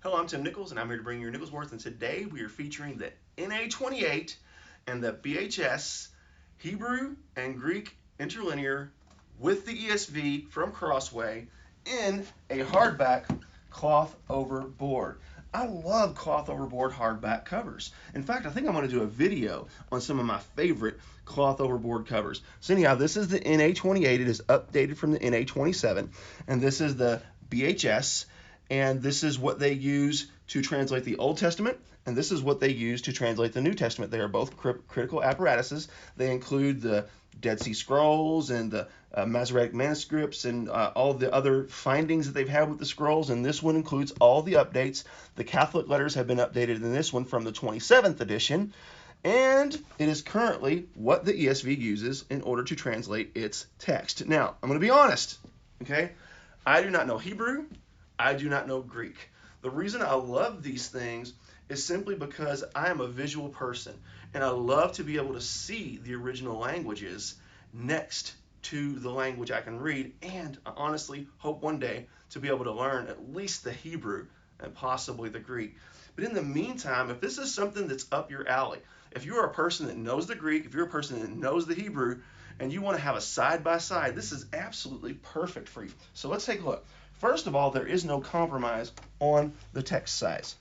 Hello, I'm Tim Nichols, and I'm here to bring you your Nicholsworth. And today we are featuring the NA28 and the BHS Hebrew and Greek Interlinear with the ESV from Crossway in a hardback cloth over board. I love cloth over board hardback covers. In fact, I think I'm going to do a video on some of my favorite cloth over board covers. So anyhow, this is the NA28. It is updated from the NA27, and this is the BHS. And this is what they use to translate the Old Testament, and this is what they use to translate the New Testament. They are both critical apparatuses. They include the Dead Sea Scrolls and the Masoretic manuscripts and all the other findings that they've had with the scrolls, and this one includes all the updates. The Catholic letters have been updated in this one from the 27th edition, and it is currently what the ESV uses in order to translate its text. Now, I'm going to be honest, okay? I do not know Hebrew. I do not know Greek. The reason I love these things is simply because I am a visual person, and I love to be able to see the original languages next to the language I can read, and I honestly hope one day to be able to learn at least the Hebrew and possibly the Greek. But in the meantime, if this is something that's up your alley, if you're a person that knows the Greek, if you're a person that knows the Hebrew, and you want to have a side-by-side, this is absolutely perfect for you. So let's take a look. First of all, there is no compromise on the text size.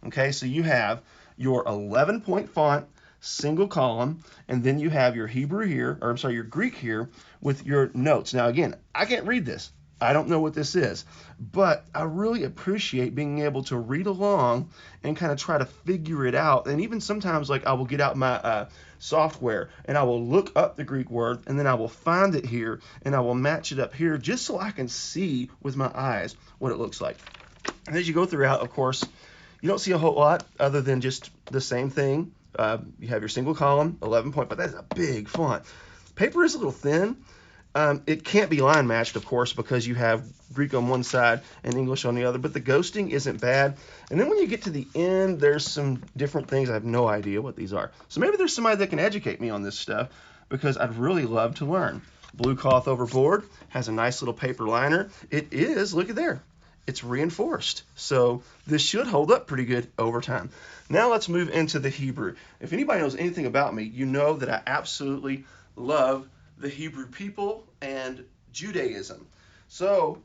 Okay, so you have your 11-point font, single column, and then you have your Hebrew here, or I'm sorry, your Greek here with your notes. Now again, I can't read this. I don't know what this is, but I really appreciate being able to read along and kind of try to figure it out. And even sometimes, like, I will get out my software and I will look up the Greek word and then I will find it here and I will match it up here just so I can see with my eyes what it looks like. And as you go throughout, of course, you don't see a whole lot other than just the same thing. You have your single column, 11-point, but that's a big font. Paper is a little thin. It can't be line matched, of course, because you have Greek on one side and English on the other, but the ghosting isn't bad. And then when you get to the end, there's some different things. I have no idea what these are. So maybe there's somebody that can educate me on this stuff, because I'd really love to learn. Blue cloth over board, has a nice little paper liner. It is, look at there, it's reinforced. So this should hold up pretty good over time. Now let's move into the Hebrew. If anybody knows anything about me, you know that I absolutely love the Hebrew people and Judaism. So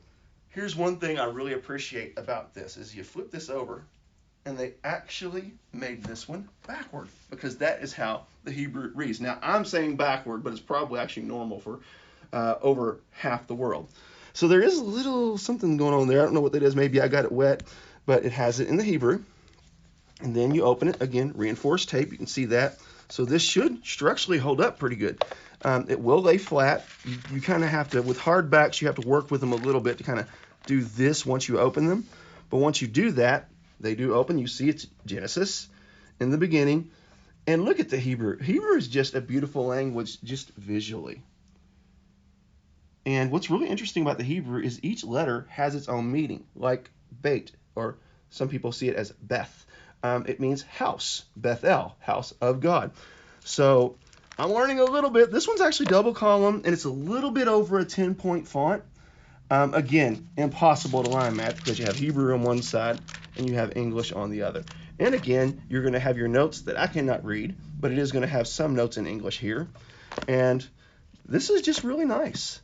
here's one thing I really appreciate about this is you flip this over and they actually made this one backward, because that is how the Hebrew reads. Now I'm saying backward, but it's probably actually normal for over half the world. So there is a little something going on there. I don't know what that is. Maybe I got it wet, but it has it in the Hebrew. And then you open it, again, reinforced tape. You can see that. So this should structurally hold up pretty good. It will lay flat. You kind of have to, with hardbacks, you have to work with them a little bit to kind of do this once you open them. But once you do that, they do open. You see it's Genesis in the beginning. And look at the Hebrew. Hebrew is just a beautiful language, just visually. And what's really interesting about the Hebrew is each letter has its own meaning, like Beit, or some people see it as Beth. It means house, Bethel, house of God. So I'm learning a little bit. This one's actually double column, and it's a little bit over a 10-point font. Again, impossible to line match because you have Hebrew on one side and you have English on the other. And again, you're going to have your notes that I cannot read, but it is going to have some notes in English here. And this is just really nice.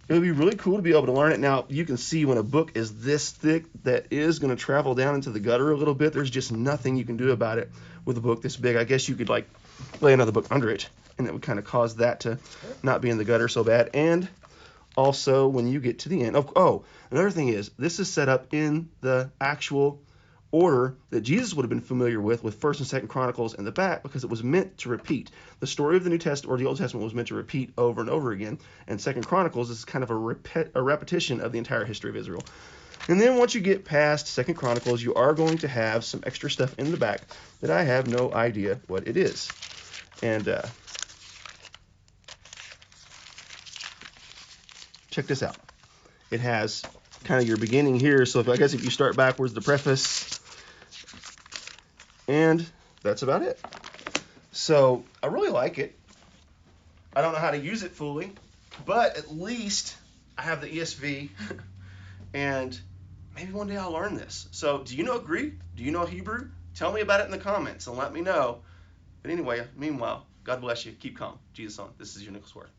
It would be really cool to be able to learn it. Now, you can see when a book is this thick, that is going to travel down into the gutter a little bit. There's just nothing you can do about it with a book this big. I guess you could like lay another book under it, and it would kind of cause that to not be in the gutter so bad. And also, when you get to the end, another thing is, this is set up in the actual order that Jesus would have been familiar with 1st and 2nd Chronicles in the back, because it was meant to repeat. The story of the New Testament or the Old Testament was meant to repeat over and over again, and 2nd Chronicles is kind of a repetition of the entire history of Israel. And then once you get past 2nd Chronicles, you are going to have some extra stuff in the back that I have no idea what it is. And check this out. It has kind of your beginning here, so I guess if you start backwards, the preface, and that's about it. So I really like it. I don't know how to use it fully, but at least I have the ESV, and maybe one day I'll learn this. So do you know Greek? Do you know Hebrew? Tell me about it in the comments and let me know. But anyway, meanwhile, God bless you. Keep calm. Jesus on. This is your Nicholas Word.